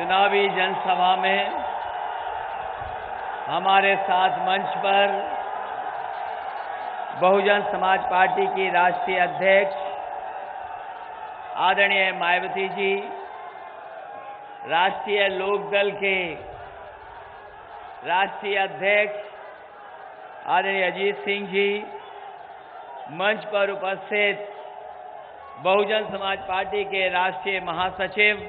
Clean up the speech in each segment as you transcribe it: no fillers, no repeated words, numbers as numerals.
चुनावी जनसभा में हमारे साथ मंच पर बहुजन समाज पार्टी की राष्ट्रीय अध्यक्ष आदरणीय मायावती जी, राष्ट्रीय लोकदल के राष्ट्रीय अध्यक्ष आदरणीय अजीत सिंह जी, मंच पर उपस्थित बहुजन समाज पार्टी के राष्ट्रीय महासचिव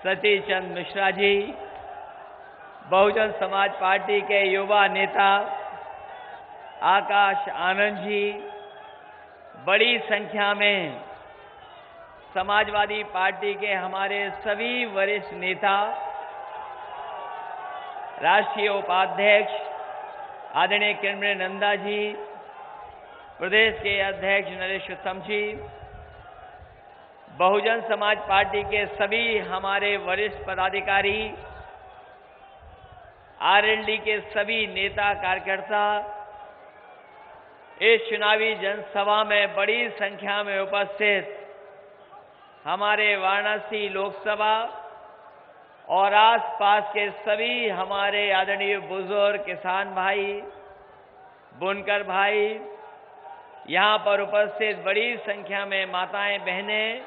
सतीश चंद्र मिश्रा जी, बहुजन समाज पार्टी के युवा नेता आकाश आनंद जी, बड़ी संख्या में समाजवादी पार्टी के हमारे सभी वरिष्ठ नेता, राष्ट्रीय उपाध्यक्ष आदरणीय किरण नंदा जी, प्रदेश के अध्यक्ष नरेश उत्तम जी, बहुजन समाज पार्टी के सभी हमारे वरिष्ठ पदाधिकारी, आरएलडी के सभी नेता कार्यकर्ता, इस चुनावी जनसभा में बड़ी संख्या में उपस्थित हमारे वाराणसी लोकसभा और आसपास के सभी हमारे आदरणीय बुजुर्ग किसान भाई, बुनकर भाई, यहां पर उपस्थित बड़ी संख्या में माताएं बहनें,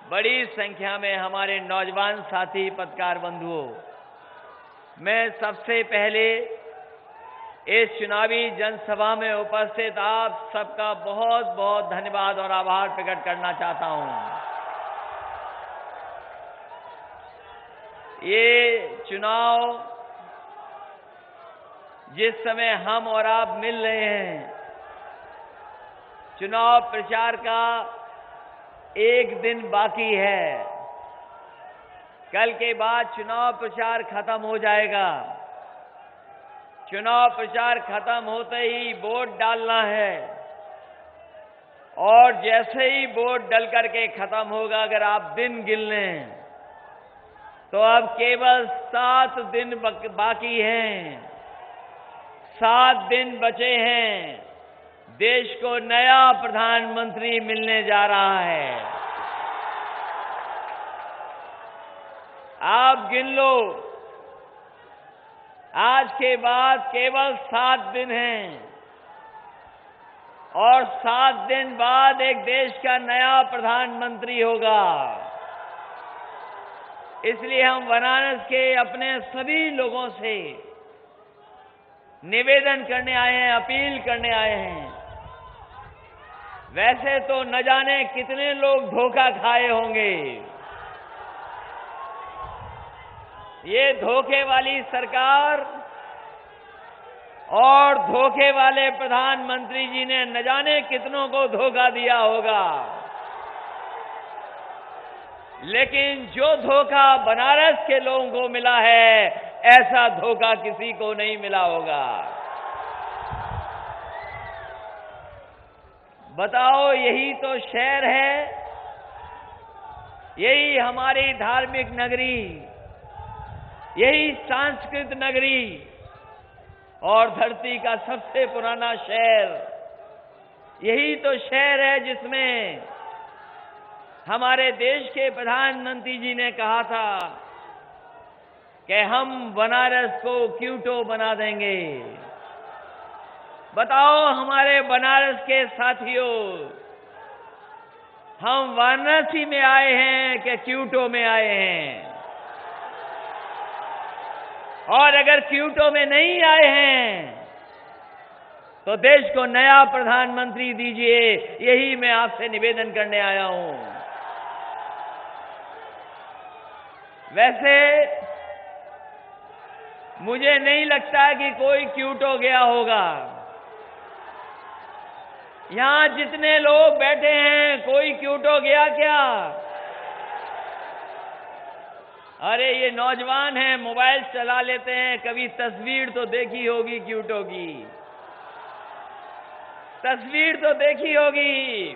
बड़ी संख्या में हमारे नौजवान साथी पत्रकार बंधुओं, मैं सबसे पहले इस चुनावी जनसभा में उपस्थित आप सबका बहुत बहुत धन्यवाद और आभार प्रकट करना चाहता हूं। ये चुनाव जिस समय हम और आप मिल रहे हैं, चुनाव प्रचार का एक दिन बाकी है। कल के बाद चुनाव प्रचार खत्म हो जाएगा। चुनाव प्रचार खत्म होते ही वोट डालना है और जैसे ही वोट डल करके खत्म होगा, अगर आप दिन गिन लें तो अब केवल 7 दिन बाकी हैं। 7 दिन बचे हैं। देश को नया प्रधानमंत्री मिलने जा रहा है। आप गिन लो, आज के बाद केवल 7 दिन हैं और 7 दिन बाद एक देश का नया प्रधानमंत्री होगा। इसलिए हम वाराणसी के अपने सभी लोगों से निवेदन करने आए हैं, अपील करने आए हैं। वैसे तो न जाने कितने लोग धोखा खाए होंगे। ये धोखे वाली सरकार और धोखे वाले प्रधानमंत्री जी ने न जाने कितनों को धोखा दिया होगा, लेकिन जो धोखा बनारस के लोगों को मिला है, ऐसा धोखा किसी को नहीं मिला होगा। बताओ, यही तो शहर है, यही हमारी धार्मिक नगरी, यही सांस्कृतिक नगरी और धरती का सबसे पुराना शहर, यही तो शहर है जिसमें हमारे देश के प्रधानमंत्री जी ने कहा था कि हम बनारस को क्यूटो बना देंगे। बताओ हमारे बनारस के साथियों, हम वाराणसी में आए हैं कि क्यूटो में आए हैं? और अगर क्यूटो में नहीं आए हैं तो देश को नया प्रधानमंत्री दीजिए, यही मैं आपसे निवेदन करने आया हूं। वैसे मुझे नहीं लगता कि कोई क्यूटो गया होगा। यहां जितने लोग बैठे हैं, कोई क्यूटो गया क्या? अरे ये नौजवान हैं, मोबाइल चला लेते हैं, कभी तस्वीर तो देखी होगी क्यूटो की, तस्वीर तो देखी होगी,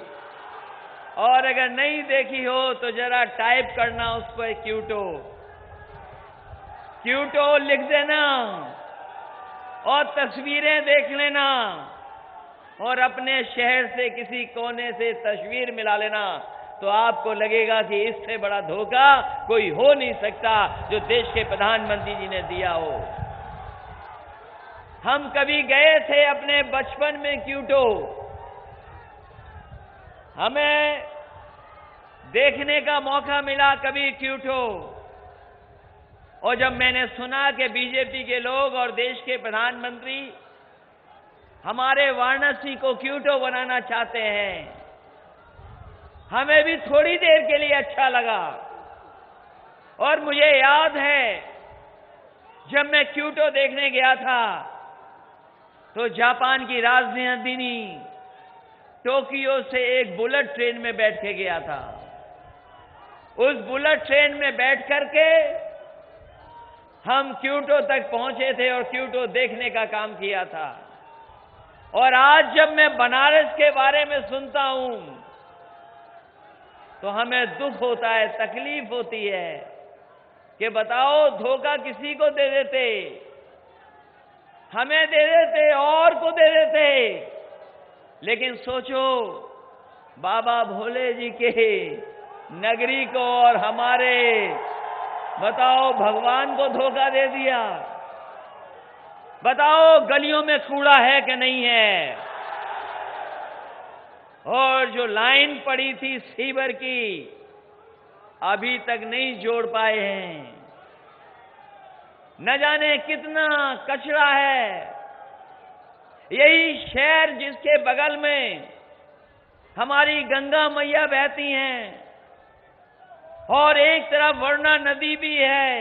और अगर नहीं देखी हो तो जरा टाइप करना उस पर क्यूटो, क्यूटो लिख देना और तस्वीरें देख लेना और अपने शहर से किसी कोने से तस्वीर मिला लेना। तो आपको लगेगा कि इससे बड़ा धोखा कोई हो नहीं सकता जो देश के प्रधानमंत्री जी ने दिया हो। हम कभी गए थे अपने बचपन में क्यूटो, हमें देखने का मौका मिला कभी क्यूटो, और जब मैंने सुना कि बीजेपी के लोग और देश के प्रधानमंत्री हमारे वाराणसी को क्यूटो बनाना चाहते हैं, हमें भी थोड़ी देर के लिए अच्छा लगा। और मुझे याद है जब मैं क्यूटो देखने गया था तो जापान की राजधानी टोक्यो से एक बुलेट ट्रेन में बैठ के गया था। उस बुलेट ट्रेन में बैठ करके हम क्यूटो तक पहुंचे थे और क्यूटो देखने का काम किया था। और आज जब मैं बनारस के बारे में सुनता हूं तो हमें दुख होता है, तकलीफ होती है कि बताओ धोखा किसी को दे देते, हमें दे देते और को दे देते। लेकिन सोचो बाबा भोले जी के नगरी को और हमारे बताओ भगवान को धोखा दे दिया। बताओ गलियों में कूड़ा है कि नहीं है, और जो लाइन पड़ी थी सीवर की अभी तक नहीं जोड़ पाए हैं। न जाने कितना कचरा है। यही शहर जिसके बगल में हमारी गंगा मैया बहती हैं और एक तरफ वरुणा नदी भी है।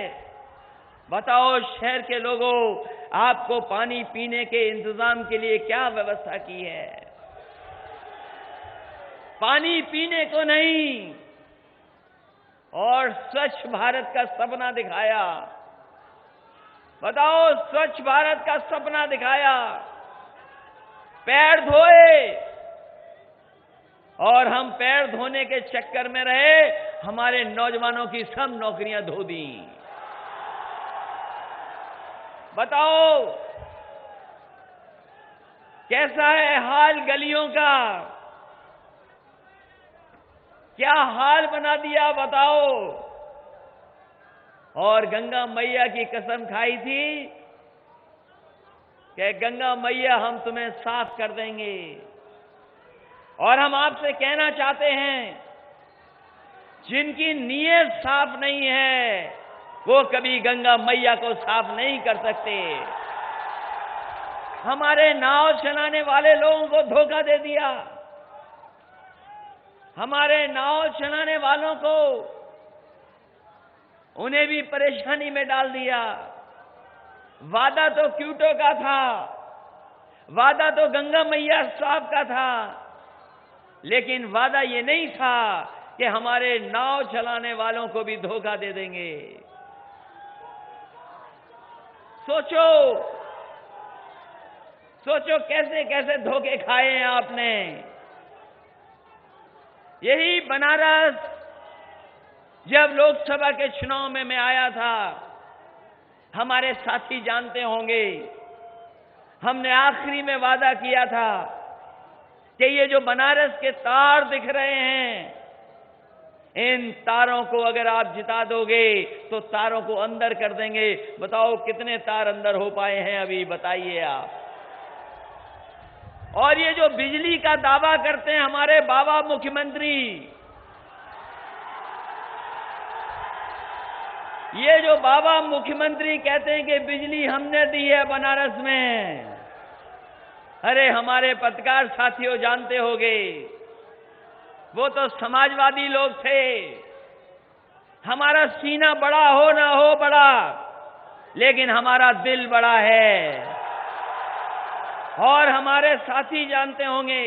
बताओ शहर के लोगों, आपको पानी पीने के इंतजाम के लिए क्या व्यवस्था की है? पानी पीने को नहीं, और स्वच्छ भारत का सपना दिखाया। बताओ स्वच्छ भारत का सपना दिखाया, पैर धोए, और हम पैर धोने के चक्कर में रहे, हमारे नौजवानों की सब नौकरियां धो दी। बताओ कैसा है हाल गलियों का, क्या हाल बना दिया बताओ। और गंगा मैया की कसम खाई थी कि गंगा मैया हम तुम्हें साफ कर देंगे। और हम आपसे कहना चाहते हैं, जिनकी नीयत साफ नहीं है वो कभी गंगा मैया को साफ नहीं कर सकते। हमारे नाव चलाने वाले लोगों को धोखा दे दिया, हमारे नाव चलाने वालों को उन्हें भी परेशानी में डाल दिया। वादा तो क्यूटो का था, वादा तो गंगा मैया साफ का था, लेकिन वादा ये नहीं था कि हमारे नाव चलाने वालों को भी धोखा दे देंगे। सोचो सोचो कैसे कैसे धोखे खाए हैं आपने। यही बनारस जब लोकसभा के चुनाव में मैं आया था, हमारे साथी जानते होंगे, हमने आखिरी में वादा किया था कि ये जो बनारस के तार दिख रहे हैं, इन तारों को अगर आप जिता दोगे तो तारों को अंदर कर देंगे। बताओ कितने तार अंदर हो पाए हैं अभी, बताइए आप। और ये जो बिजली का दावा करते हैं हमारे बाबा मुख्यमंत्री, ये जो बाबा मुख्यमंत्री कहते हैं कि बिजली हमने दी है बनारस में, अरे हमारे पत्रकार साथियों जानते होंगे, वो तो समाजवादी लोग थे। हमारा सीना बड़ा हो ना हो बड़ा, लेकिन हमारा दिल बड़ा है। और हमारे साथी जानते होंगे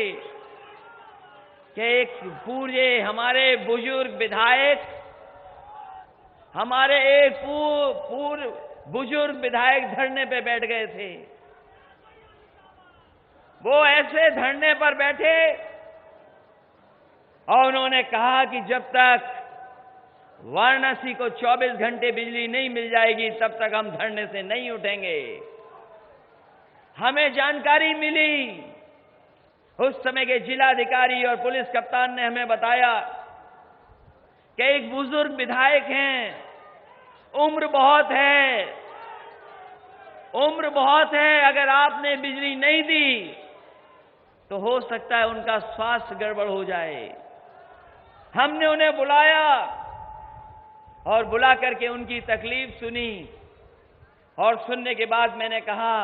कि एक पूरे हमारे बुजुर्ग विधायक, हमारे एक पूर्व बुजुर्ग विधायक धरने पे बैठ गए थे। वो ऐसे धरने पर बैठे और उन्होंने कहा कि जब तक वाराणसी को 24 घंटे बिजली नहीं मिल जाएगी तब तक हम धरने से नहीं उठेंगे। हमें जानकारी मिली, उस समय के जिलाधिकारी और पुलिस कप्तान ने हमें बताया कि एक बुजुर्ग विधायक हैं, उम्र बहुत है, उम्र बहुत है, अगर आपने बिजली नहीं दी तो हो सकता है उनका स्वास्थ्य गड़बड़ हो जाए। हमने उन्हें बुलाया और बुला करके उनकी तकलीफ सुनी और सुनने के बाद मैंने कहा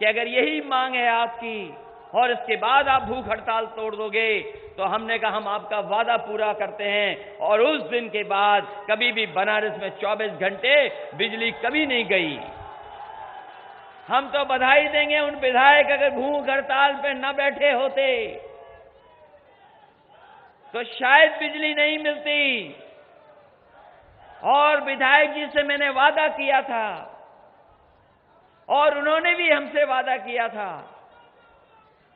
कि अगर यही मांग है आपकी और इसके बाद आप भूख हड़ताल तोड़ दोगे तो हमने कहा हम आपका वादा पूरा करते हैं। और उस दिन के बाद कभी भी बनारस में 24 घंटे बिजली कभी नहीं गई। हम तो बधाई देंगे उन विधायक अगर भूख हड़ताल पे न बैठे होते तो शायद बिजली नहीं मिलती। और विधायक जी से मैंने वादा किया था और उन्होंने भी हमसे वादा किया था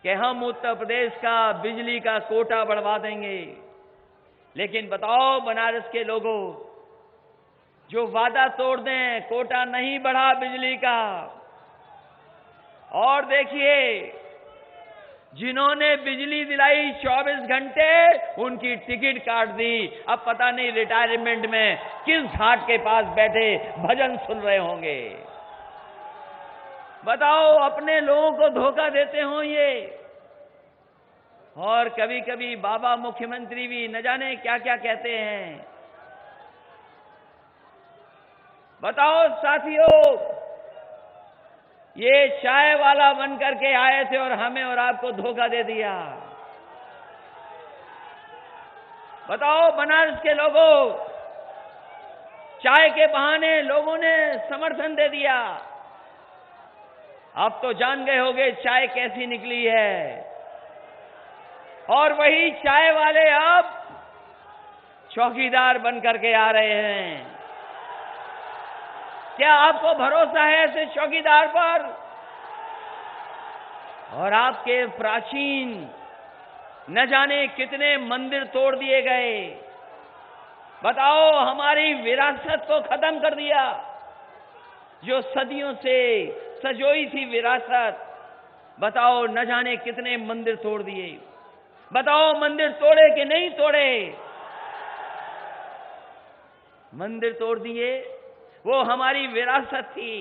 कि हम उत्तर प्रदेश का बिजली का कोटा बढ़वा देंगे। लेकिन बताओ बनारस के लोगों, जो वादा तोड़ दें, कोटा नहीं बढ़ा बिजली का। और देखिए, जिन्होंने बिजली दिलाई 24 घंटे उनकी टिकट काट दी। अब पता नहीं रिटायरमेंट में किस घाट के पास बैठे भजन सुन रहे होंगे। बताओ, अपने लोगों को धोखा देते हो ये। और कभी कभी बाबा मुख्यमंत्री भी न जाने क्या क्या कहते हैं। बताओ साथियों, ये चाय वाला बन करके आए थे और हमें और आपको धोखा दे दिया। बताओ बनारस के लोगों, चाय के बहाने लोगों ने समर्थन दे दिया। अब तो जान गए होंगे चाय कैसी निकली है। और वही चाय वाले अब चौकीदार बन करके आ रहे हैं। क्या आपको भरोसा है ऐसे चौकीदार पर? और आपके प्राचीन न जाने कितने मंदिर तोड़ दिए गए। बताओ, हमारी विरासत को खत्म कर दिया, जो सदियों से सजोई थी विरासत। बताओ, न जाने कितने मंदिर तोड़ दिए। बताओ, मंदिर तोड़े कि नहीं तोड़े? मंदिर तोड़ दिए। वो हमारी विरासत थी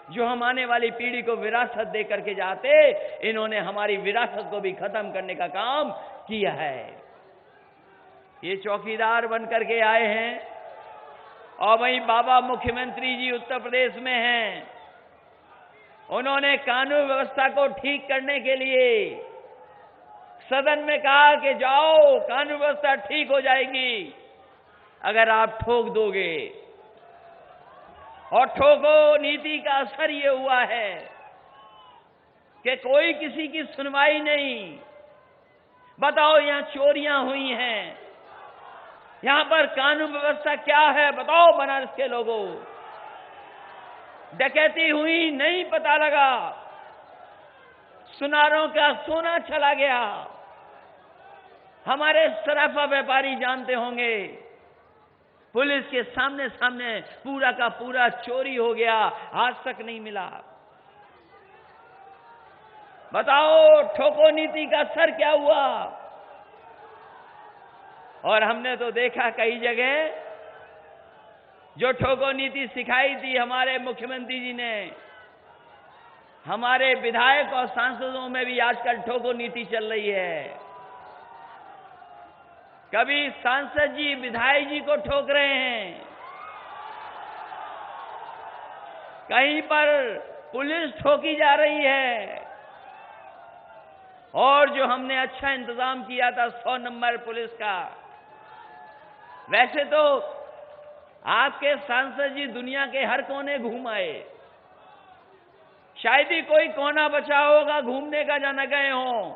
जो हम आने वाली पीढ़ी को विरासत दे करके जाते। इन्होंने हमारी विरासत को भी खत्म करने का काम किया है। ये चौकीदार बन करके आए हैं। और वहीं बाबा मुख्यमंत्री जी उत्तर प्रदेश में हैं। उन्होंने कानून व्यवस्था को ठीक करने के लिए सदन में कहा कि जाओ, कानून व्यवस्था ठीक हो जाएगी अगर आप ठोक दोगे। और ठोको नीति का असर ये हुआ है कि कोई किसी की सुनवाई नहीं। बताओ, यहां चोरियां हुई हैं, यहां पर कानून व्यवस्था क्या है? बताओ बनारस के लोगों, डकैती हुई नहीं पता लगा, सुनारों का सोना चला गया। हमारे सराफा व्यापारी जानते होंगे, पुलिस के सामने सामने पूरा का पूरा चोरी हो गया, आज तक नहीं मिला। बताओ, ठोको नीति का असर क्या हुआ? और हमने तो देखा कई जगह जो ठोको नीति सिखाई थी हमारे मुख्यमंत्री जी ने, हमारे विधायक और सांसदों में भी आजकल ठोको नीति चल रही है। कभी सांसद जी विधायक जी को ठोक रहे हैं, कहीं पर पुलिस ठोकी जा रही है। और जो हमने अच्छा इंतजाम किया था 100 नंबर पुलिस का, वैसे तो आपके सांसद जी दुनिया के हर कोने घूम आए, शायद ही कोई कोना बचा होगा घूमने का जाना गए हों।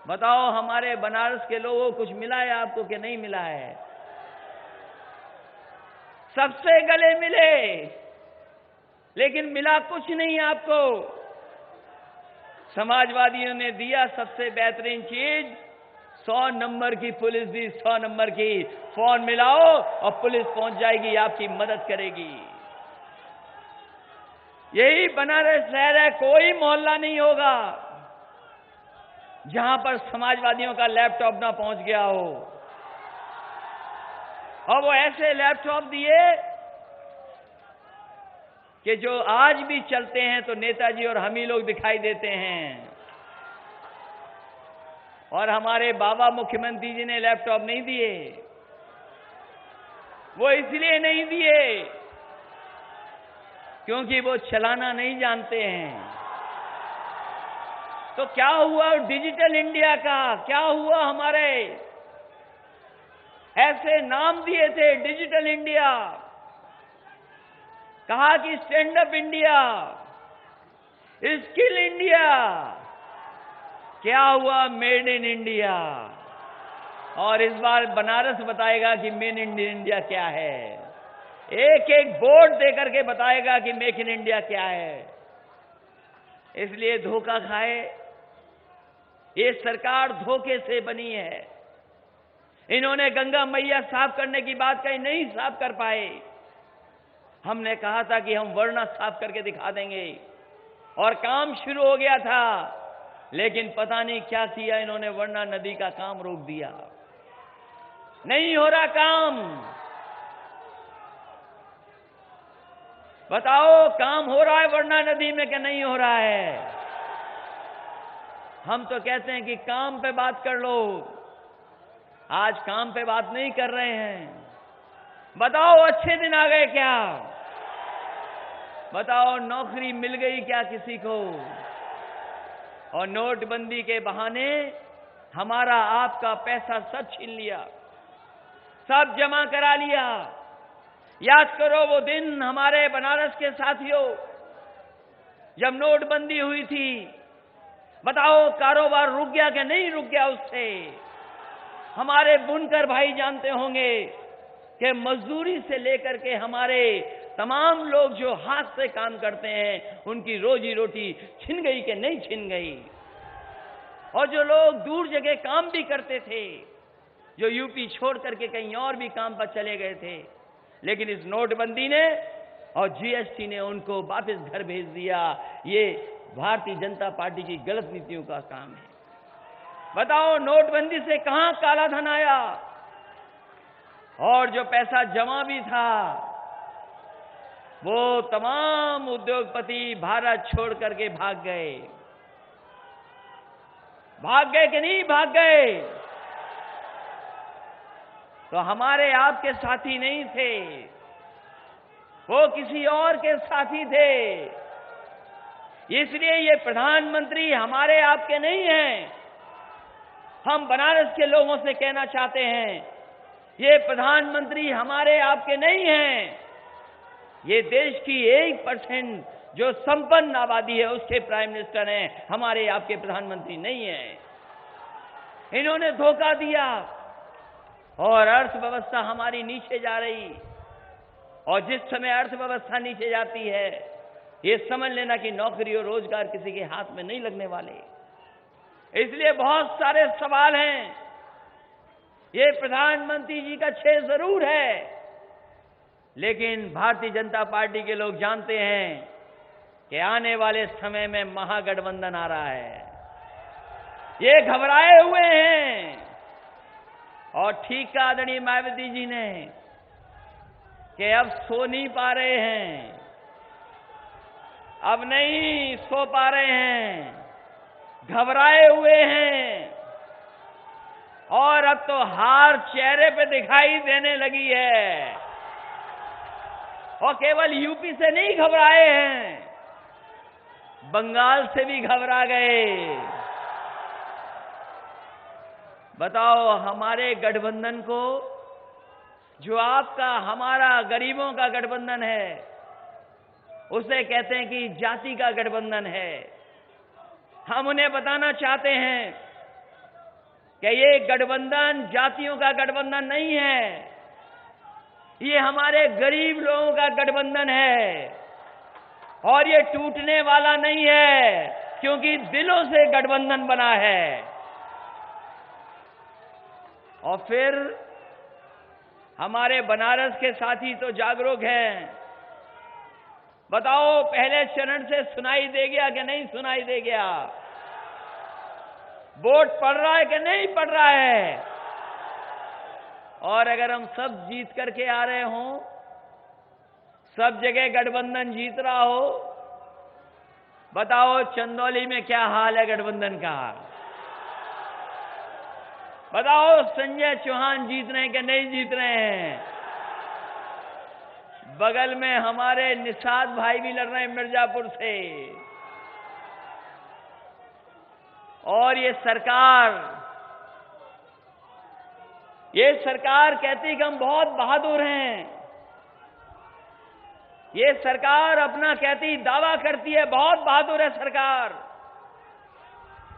बताओ, हमारे बनारस के लोगों को कुछ मिला है आपको कि नहीं मिला है? सबसे गले मिले, लेकिन मिला कुछ नहीं आपको। समाजवादियों ने दिया सबसे बेहतरीन चीज, 100 नंबर की पुलिस दी। 100 नंबर की फोन मिलाओ और पुलिस पहुंच जाएगी, आपकी मदद करेगी। यही बनारस शहर है, कोई मोहल्ला नहीं होगा जहां पर समाजवादियों का लैपटॉप ना पहुंच गया हो। और वो ऐसे लैपटॉप दिए कि जो आज भी चलते हैं तो नेताजी और हम ही लोग दिखाई देते हैं। और हमारे बाबा मुख्यमंत्री जी ने लैपटॉप नहीं दिए। वो इसलिए नहीं दिए क्योंकि वो चलाना नहीं जानते हैं। तो क्या हुआ डिजिटल इंडिया का? क्या हुआ? हमारे ऐसे नाम दिए थे, डिजिटल इंडिया, कहा कि stand up India, skill India. क्या हुआ? Made in India. और इस बार बनारस बताएगा कि मेड इन इंडिया क्या है। एक एक बोर्ड देकर के बताएगा कि मेक इन इंडिया क्या है। इसलिए धोखा खाए, ये सरकार धोखे से बनी है। इन्होंने गंगा मैया साफ करने की बात कही, नहीं साफ कर पाए। हमने कहा था कि हम वरना साफ करके दिखा देंगे और काम शुरू हो गया था, लेकिन पता नहीं क्या किया इन्होंने, वरना नदी का काम रोक दिया। नहीं हो रहा काम। बताओ काम हो रहा है वरना नदी में, क्या नहीं हो रहा है? हम तो कहते हैं कि काम पे बात कर लो, आज काम पे बात नहीं कर रहे हैं। बताओ अच्छे दिन आ गए क्या? बताओ नौकरी मिल गई क्या किसी को? और नोटबंदी के बहाने हमारा आपका पैसा सब छीन लिया, सब जमा करा लिया। याद करो वो दिन हमारे बनारस के साथियों, जब नोटबंदी हुई थी। बताओ कारोबार रुक गया कि नहीं रुक गया उससे? हमारे बुनकर भाई जानते होंगे कि मजदूरी से लेकर के हमारे तमाम लोग जो हाथ से काम करते हैं, उनकी रोजी रोटी छिन गई कि नहीं छिन गई? और जो लोग दूर जगह काम भी करते थे, जो यूपी छोड़ करके कहीं और भी काम पर चले गए थे, लेकिन इस नोटबंदी ने और जीएसटी ने उनको वापस घर भेज दिया। ये भारतीय जनता पार्टी की गलत नीतियों का काम है। बताओ नोटबंदी से कहां काला धन आया? और जो पैसा जमा भी था, वो तमाम उद्योगपति भारत छोड़ करके भाग गए। भाग गए कि नहीं भाग गए? तो हमारे आपके साथी नहीं थे, वो किसी और के साथी थे। इसलिए ये प्रधानमंत्री हमारे आपके नहीं हैं। हम बनारस के लोगों से कहना चाहते हैं, ये प्रधानमंत्री हमारे आपके नहीं हैं। ये देश की 1% जो संपन्न आबादी है उसके प्राइम मिनिस्टर हैं, हमारे आपके प्रधानमंत्री नहीं हैं। इन्होंने धोखा दिया और अर्थव्यवस्था हमारी नीचे जा रही। और जिस समय अर्थव्यवस्था नीचे जाती है, ये समझ लेना कि नौकरी और रोजगार किसी के हाथ में नहीं लगने वाले। इसलिए बहुत सारे सवाल हैं। ये प्रधानमंत्री जी का छेद जरूर है, लेकिन भारतीय जनता पार्टी के लोग जानते हैं कि आने वाले समय में महागठबंधन आ रहा है। ये घबराए हुए हैं। और ठीक कहा आदरणीय मायावती जी ने कि अब सो नहीं पा रहे हैं, अब नहीं सो पा रहे हैं, घबराए हुए हैं। और अब तो हार चेहरे पे दिखाई देने लगी है। और केवल यूपी से नहीं घबराए हैं, बंगाल से भी घबरा गए। बताओ हमारे गठबंधन को, जो आपका हमारा गरीबों का गठबंधन है, उसे कहते हैं कि जाति का गठबंधन है। हम उन्हें बताना चाहते हैं कि ये गठबंधन जातियों का गठबंधन नहीं है, ये हमारे गरीब लोगों का गठबंधन है। और ये टूटने वाला नहीं है, क्योंकि दिलों से गठबंधन बना है। और फिर हमारे बनारस के साथी तो जागरूक हैं। बताओ पहले चरण से सुनाई दे गया कि नहीं सुनाई दे गया? वोट पड़ रहा है कि नहीं पड़ रहा है? और अगर हम सब जीत करके आ रहे हों, सब जगह गठबंधन जीत रहा हो, बताओ चंदौली में क्या हाल है गठबंधन का? बताओ संजय चौहान जीत रहे हैं कि नहीं जीत रहे हैं? बगल में हमारे निषाद भाई भी लड़ रहे हैं मिर्जापुर से। और ये सरकार कहती है कि हम बहुत बहादुर हैं। ये सरकार अपना कहती दावा करती है बहुत बहादुर है सरकार।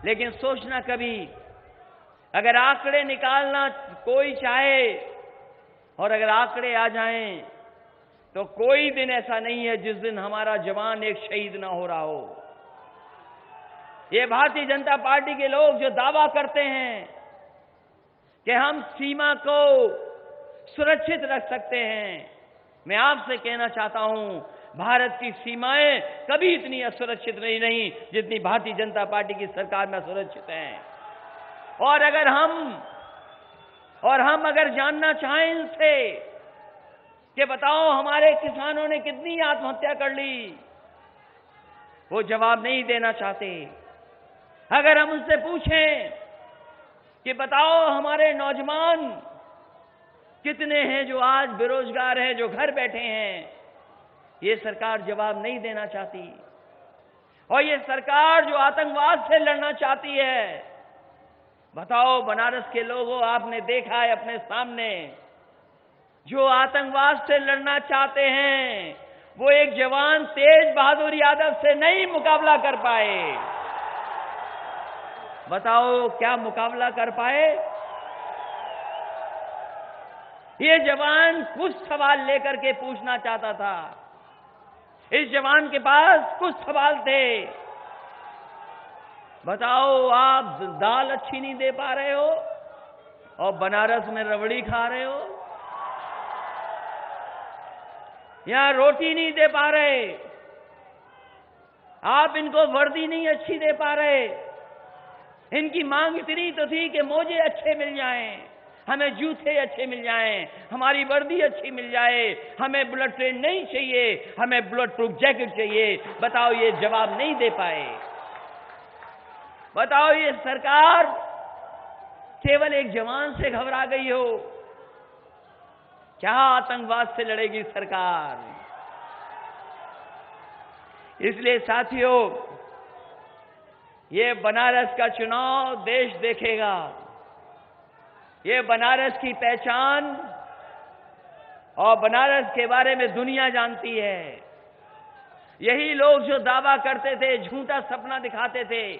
लेकिन सोचना कभी, अगर आंकड़े निकालना कोई चाहे और अगर आंकड़े आ जाएं, तो कोई दिन ऐसा नहीं है जिस दिन हमारा जवान एक शहीद ना हो रहा हो। ये भारतीय जनता पार्टी के लोग जो दावा करते हैं कि हम सीमा को सुरक्षित रख सकते हैं, मैं आपसे कहना चाहता हूं, भारत की सीमाएं कभी इतनी असुरक्षित नहीं जितनी भारतीय जनता पार्टी की सरकार में सुरक्षित हैं। और हम अगर जानना चाहें इनसे कि बताओ हमारे किसानों ने कितनी आत्महत्या कर ली, वो जवाब नहीं देना चाहते। अगर हम उनसे पूछें कि बताओ हमारे नौजवान कितने हैं जो आज बेरोजगार हैं, जो घर बैठे हैं, ये सरकार जवाब नहीं देना चाहती। और ये सरकार जो आतंकवाद से लड़ना चाहती है, बताओ बनारस के लोगों, आपने देखा है अपने सामने, जो आतंकवाद से लड़ना चाहते हैं वो एक जवान तेज बहादुर यादव से नहीं मुकाबला कर पाए। बताओ क्या मुकाबला कर पाए? ये जवान कुछ सवाल लेकर के पूछना चाहता था। इस जवान के पास कुछ सवाल थे। बताओ आप दाल अच्छी नहीं दे पा रहे हो और बनारस में रबड़ी खा रहे हो, यहां रोटी नहीं दे पा रहे, आप इनको वर्दी नहीं अच्छी दे पा रहे। इनकी मांग इतनी तो थी कि मोजे अच्छे मिल जाएं, हमें जूते अच्छे मिल जाएं, हमारी वर्दी अच्छी मिल जाए, हमें बुलेट ट्रेन नहीं चाहिए, हमें बुलेट प्रूफ जैकेट चाहिए। बताओ ये जवाब नहीं दे पाए। बताओ ये सरकार केवल एक जवान से घबरा गई हो, क्या आतंकवाद से लड़ेगी सरकार? इसलिए साथियों, ये बनारस का चुनाव देश देखेगा। ये बनारस की पहचान और बनारस के बारे में दुनिया जानती है। यही लोग जो दावा करते थे, झूठा सपना दिखाते थे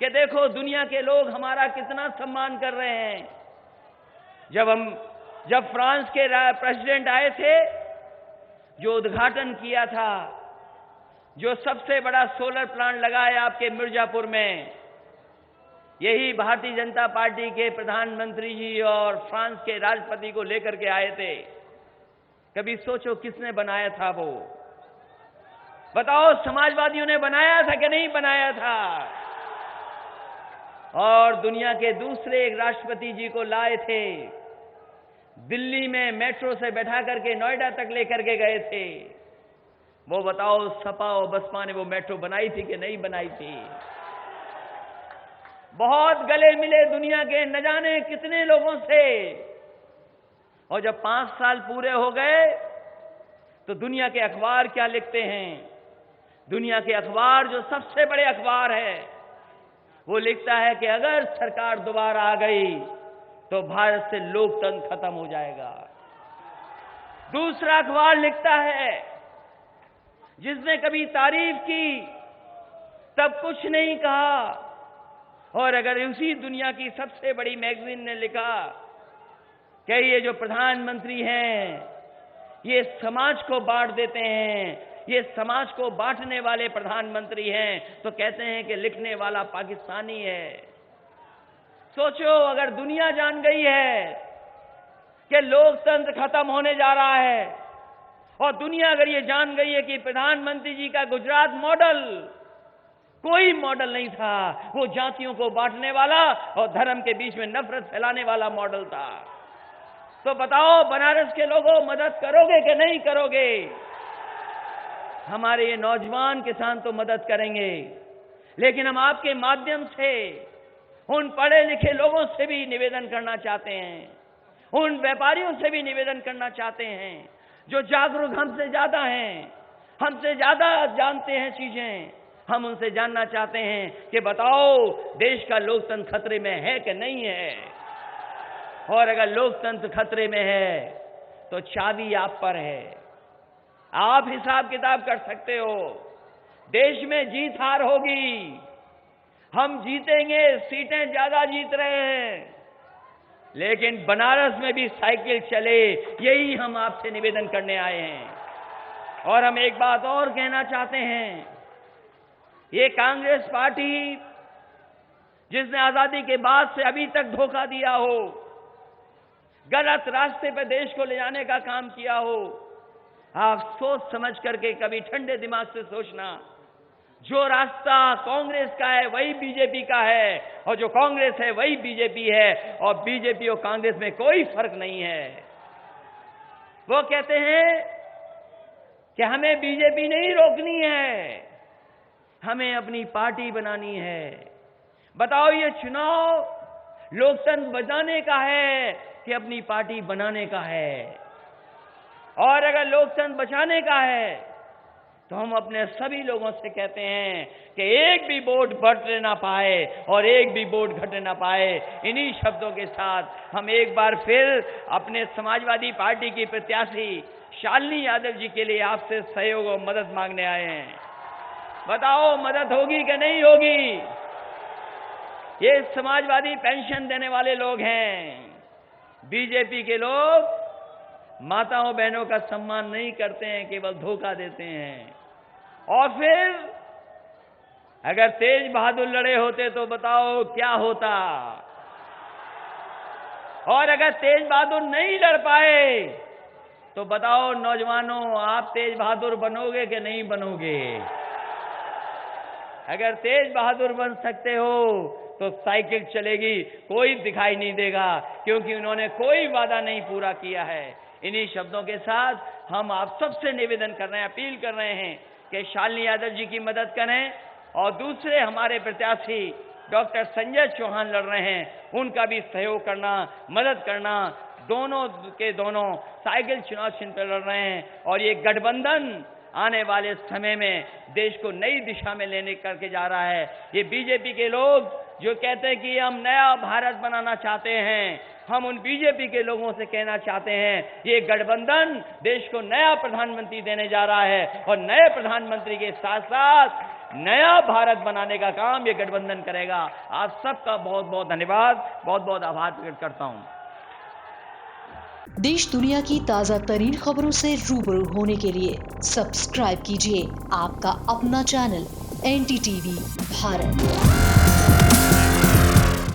कि देखो दुनिया के लोग हमारा कितना सम्मान कर रहे हैं। जब फ्रांस के प्रेसिडेंट आए थे, जो उद्घाटन किया था, जो सबसे बड़ा सोलर प्लांट लगाया आपके मिर्जापुर में, यही भारतीय जनता पार्टी के प्रधानमंत्री जी और फ्रांस के राष्ट्रपति को लेकर के आए थे। कभी सोचो किसने बनाया था वो? बताओ समाजवादियों ने बनाया था कि नहीं बनाया था? और दुनिया के दूसरे एक राष्ट्रपति जी को लाए थे, दिल्ली में मेट्रो से बैठा करके नोएडा तक लेकर के गए थे। वो बताओ सपा और बसपा ने वो मेट्रो बनाई थी कि नहीं बनाई थी? बहुत गले मिले दुनिया के न जाने कितने लोगों से, और जब 5 साल पूरे हो गए तो दुनिया के अखबार क्या लिखते हैं? दुनिया के अखबार जो सबसे बड़े अखबार है, वो लिखता है कि अगर सरकार दोबारा आ गई तो भारत से लोकतंत्र खत्म हो जाएगा। दूसरा अखबार लिखता है, जिसने कभी तारीफ की तब कुछ नहीं कहा, और अगर उसी दुनिया की सबसे बड़ी मैगजीन ने लिखा कि ये जो प्रधानमंत्री हैं ये समाज को बांट देते हैं, ये समाज को बांटने वाले प्रधानमंत्री हैं, तो कहते हैं कि लिखने वाला पाकिस्तानी है। सोचो, अगर दुनिया जान गई है कि लोकतंत्र खत्म होने जा रहा है, और दुनिया अगर ये जान गई है कि प्रधानमंत्री जी का गुजरात मॉडल कोई मॉडल नहीं था, वो जातियों को बांटने वाला और धर्म के बीच में नफरत फैलाने वाला मॉडल था। तो बताओ बनारस के लोगों, मदद करोगे कि नहीं करोगे? हमारे ये नौजवान किसान तो मदद करेंगे, लेकिन हम आपके माध्यम से उन पढ़े लिखे लोगों से भी निवेदन करना चाहते हैं, उन व्यापारियों से भी निवेदन करना चाहते हैं जो जागरूक हमसे ज्यादा हैं, हमसे ज्यादा जानते हैं चीजें। हम उनसे जानना चाहते हैं कि बताओ देश का लोकतंत्र खतरे में है कि नहीं है, और अगर लोकतंत्र खतरे में है तो चाबी आप पर है। आप हिसाब किताब कर सकते हो। देश में जीत हार होगी, हम जीतेंगे, सीटें ज्यादा जीत रहे हैं, लेकिन बनारस में भी साइकिल चले, यही हम आपसे निवेदन करने आए हैं। और हम एक बात और कहना चाहते हैं, ये कांग्रेस पार्टी जिसने आजादी के बाद से अभी तक धोखा दिया हो, गलत रास्ते पर देश को ले जाने का काम किया हो, आप सोच समझ करके कभी ठंडे दिमाग से सोचना, जो रास्ता कांग्रेस का है वही बीजेपी का है, और जो कांग्रेस है वही बीजेपी है, और बीजेपी और कांग्रेस में कोई फर्क नहीं है। वो कहते हैं कि हमें बीजेपी नहीं रोकनी है, हमें अपनी पार्टी बनानी है। बताओ ये चुनाव लोकतंत्र बचाने का है कि अपनी पार्टी बनाने का है? और अगर लोकतंत्र बचाने का है तो हम अपने सभी लोगों से कहते हैं कि एक भी वोट बढ़ने ना पाए और एक भी वोट घटने ना पाए। इन्हीं शब्दों के साथ हम एक बार फिर अपने समाजवादी पार्टी की प्रत्याशी शालिनी यादव जी के लिए आपसे सहयोग और मदद मांगने आए हैं। बताओ मदद होगी कि नहीं होगी? ये समाजवादी पेंशन देने वाले लोग हैं। बीजेपी के लोग माताओं बहनों का सम्मान नहीं करते हैं, केवल धोखा देते हैं। और फिर अगर तेज बहादुर लड़े होते तो बताओ क्या होता? और अगर तेज बहादुर नहीं लड़ पाए तो बताओ नौजवानों, आप तेज बहादुर बनोगे कि नहीं बनोगे? अगर तेज बहादुर बन सकते हो तो साइकिल चलेगी, कोई दिखाई नहीं देगा, क्योंकि उन्होंने कोई वादा नहीं पूरा किया है। इन्हीं शब्दों के साथ हम आप सबसे निवेदन कर रहे हैं, अपील कर रहे हैं कि शालिनी यादव जी की मदद करें, और दूसरे हमारे प्रत्याशी डॉक्टर संजय चौहान लड़ रहे हैं, उनका भी सहयोग करना, मदद करना। दोनों के दोनों साइकिल चुनाव चिन्ह पर लड़ रहे हैं, और ये गठबंधन आने वाले समय में देश को नई दिशा में लेने करके जा रहा है। ये बीजेपी के लोग जो कहते हैं कि हम नया भारत बनाना चाहते हैं, हम उन बीजेपी के लोगों से कहना चाहते हैं, ये गठबंधन देश को नया प्रधानमंत्री देने जा रहा है, और नए प्रधानमंत्री के साथ साथ नया भारत बनाने का काम ये गठबंधन करेगा। आप सबका बहुत बहुत धन्यवाद, बहुत बहुत आभार प्रकट करता हूं। देश दुनिया की ताज़ा तरीन खबरों से रूबरू होने के लिए सब्सक्राइब कीजिए आपका अपना चैनल NDTV भारत।